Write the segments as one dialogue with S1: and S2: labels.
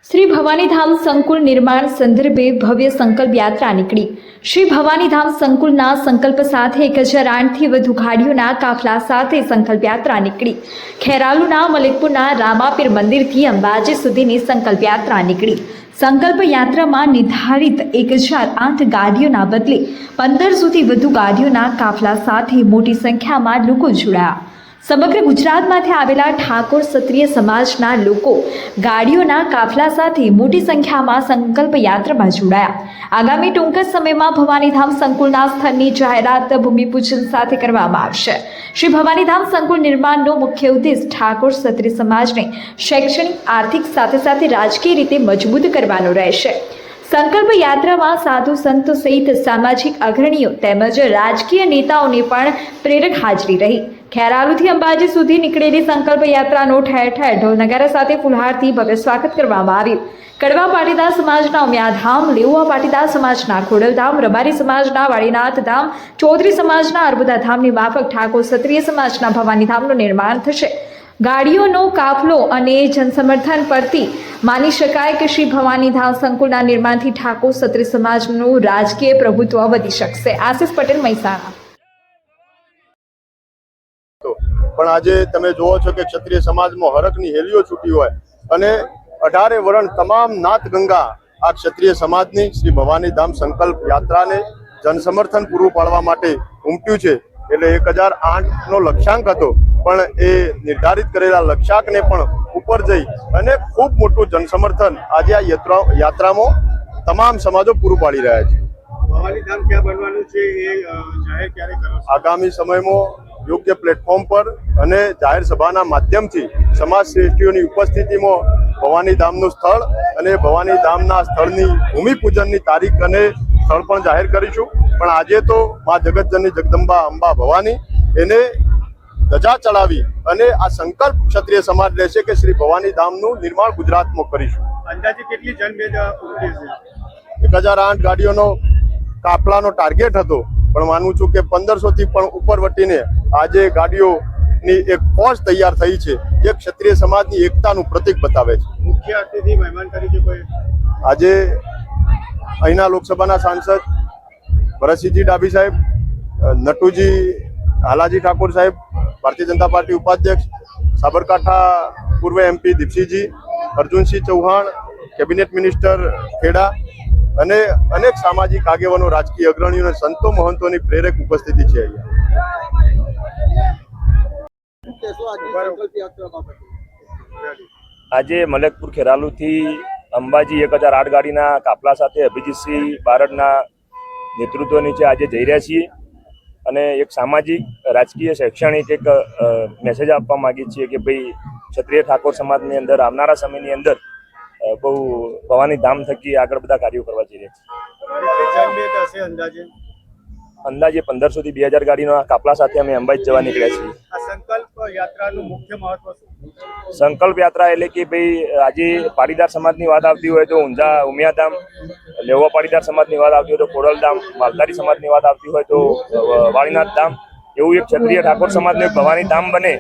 S1: श्री भवानी धाम संकुल निर्माण संदर्भे भव्य संकल्प यात्रा निकળી। श्री भवानी धाम संकुलના સંકલ્પ સાથે 1008થી વધુ ગાડીઓના કાફલા સાથે સંકલ્પ યાત્રા નીકળી। ખેરાલુના મલિકપુરના રામાપીર મંદિરથી અંબાજી સુધીની સંકલ્પ યાત્રા નીકળી। સંકલ્પ યાત્રામાં નિર્ધારિત 1008 ગાડીઓના બદલે 1500થી વધુ ગાડીઓના કાફલા સાથે મોટી સંખ્યામાં લોકો જોડાયા। સમગ્ર ગુજરાતમાંથી આવેલા ઠાકોર ક્ષત્રિય સમાજના લોકો ગાડીઓના કાફલા સાથે મોટી સંખ્યામાં સંકલ્પ યાત્રામાં જોડાયા। આગામી ટૂંક જ સમયમાં ભવાનીધામ સંકુલના સ્થળની જાહેરાત ભૂમિપૂજન સાથે કરવામાં આવશે। શ્રી ભવાનીધામ સંકુલ નિર્માણનો મુખ્ય ઉદ્દેશ ઠાકોર ક્ષત્રિય સમાજને શૈક્ષણિક, આર્થિક સાથે સાથે રાજકીય રીતે મજબૂત કરવાનો રહેશે। સંકલ્પ યાત્રામાં સાધુ સંતો સહિત સામાજિક અગ્રણીઓ તેમજ રાજકીય નેતાઓને પણ પ્રેરક હાજરી રહી। ખેરાલુથી અંબાજી સુધી નીકળેલી સંકલ્પ યાત્રાનો ઠેર ઠેર ઢોલ નગારા સાથે ફુલહારથી ભવ્ય સ્વાગત કરવામાં આવ્યું। કડવા પાટીદાર સમાજના ઉમિયાધામ, લેઉવા પાટીદાર સમાજના ખોડલધામ, રબારી સમાજના વાડીનાથ ધામ, ચૌધરી સમાજના અર્બુદા ધામની માફક ઠાકોર ક્ષત્રિય સમાજના ભવાનીધામનું નિર્માણ થશે। ગાડીઓનો કાફલો અને જનસમર્થન પરથી માની શકાય કે શ્રી ભવાનીધામ સંકુલના નિર્માણથી ઠાકોર ક્ષત્રિય સમાજનું રાજકીય પ્રભુત્વ વધી શકશે। આશિષ પટેલ, મહેસાણા।
S2: પણ આજે તમે જોવો છો કે ક્ષત્રિય સમાજમાં હરખની હેલીઓ છૂટી હોય અને 18 વરણ તમામ નાથ ગંગા આ ક્ષત્રિય સમાજની શ્રી ભવાની ધામ સંકલ્પ યાત્રાને જનસમર્થન પૂરું પાડવા માટે ઉમટ્યું છે। એટલે 1008નો લક્ષ્યાંક હતો, પણ એ નિર્ધારિત કરેલા લક્ષ્યાંકને પણ ઉપર જઈ અને ખૂબ મોટું જનસમર્થન આજે આ યાત્રામાં તમામ સમાજો પૂરું પાડી રહ્યા છે।
S3: ભવાની ધામ ક્યાં બનવાનું છે એ જાહેર ક્યારે કરશે?
S2: આગામી સમયમાં યોગ્ય પ્લેટફોર્મ પર અને જાહેર સભાના માધ્યમથી સમાજ શ્રેષ્ઠીઓની ઉપસ્થિતિમાં ભવાની ધામનું સ્થળ અને ભવાની ધામના સ્થળની ભૂમિપૂજનની તારીખ અને સ્થળ પણ જાહેર કરીશું। પણ આજે તો મા જગતજનની જગદંબા અંબા ભવાની એને ધજા ચડાવી અને આ સંકલ્પ ક્ષત્રિય સમાજ લેશે કે શ્રી ભવાની ધામનું નિર્માણ ગુજરાતમાં કરીશું।
S3: અંદાજે કેટલી જનમેદ ઉમટી છે?
S2: 1008 ગાડીઓનો કાફલાનો ટાર્ગેટ હતો, પણ માનું છું કે 1500થી પણ ઉપર વટીને આજે ગાડીઓની એક ફોજ તૈયાર થઈ છે, જે ક્ષત્રિય સમાજની એકતાનું પ્રતીક બતાવે છે।
S3: મુખ્ય અતિથિ મહેમાન તરીકે કોઈ
S2: આજે અહીંના લોકસભાના સાંસદ ભરતસિંહજી ડાભી સાહેબ, નટુજી હાલાજી ઠાકોર સાહેબ, ભારતીય જનતા પાર્ટી ઉપાધ્યક્ષ, સાબરકાંઠા પૂર્વ MP Deepsinhji, Arjunsinh Chauhan, cabinet minister Kheda અને અનેક સામાજિક આગેવાનો, રાજકીય અગ્રણીઓ અને સંતો મહંતોની પ્રેરક ઉપસ્થિતિ છે।
S4: આજે મલેકપુર ખેરાલુથી અંબાજી 1008 ગાડીના કાફલા સાથે અભિજીતસિંહ બારડના નેતૃત્વ નીચે આજે જઈ રહ્યા છીએ અને એક સામાજિક, રાજકીય, શૈક્ષણિક એક મેસેજ આપવા માંગીએ છીએ કે ભાઈ ક્ષત્રિય ઠાકોર સમાજની અંદર આવનારા સમયની અંદર બહુ ભવાની ધામ થકી આગળ બધા કાર્યો કરવા જઈ રહ્યા
S3: છે।
S4: અંદાજે 1500 થી 2000 ગાડીના કાફલા સાથે અમે અંબાજી જવા નીકળ્યા છીએ।
S3: આ સંકલ્પ યાત્રાનું મુખ્ય મહત્વ શું?
S4: સંકલ્પ યાત્રા એટલે કે ભાઈ આજે પાટીદાર સમાજની વાત આવતી હોય તો ઊંઝા ઉમિયાધામ, લેવા પાટીદાર સમાજની વાત આવતી હોય તો ખોડલધામ, માલધારી સમાજની વાત આવતી હોય તો વાળીનાથ ધામ, એવું એક ક્ષત્રિય ઠાકોર સમાજનું એક ભવાની ધામ બને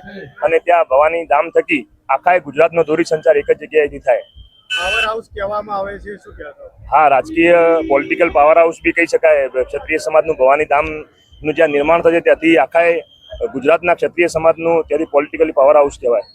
S4: અને ત્યાં ભવાની ધામ થકી આખા ગુજરાતનો ધોરી સંચાર એક જ જગ્યાએથી થાય।
S3: પાવર હાઉસ કહેવામાં આવે છે, શું કહેતો?
S4: હા, રાજકીય પોલિટિકલ પાવર હાઉસ બી કહી શકાય। ક્ષત્રિય સમાજનું ભવાની ધામનું જ્યાં નિર્માણ થશે ત્યાંથી આખા ગુજરાતના ક્ષત્રિય સમાજનું ત્યાંથી પોલિટિકલી પાવર હાઉસ કહેવાય।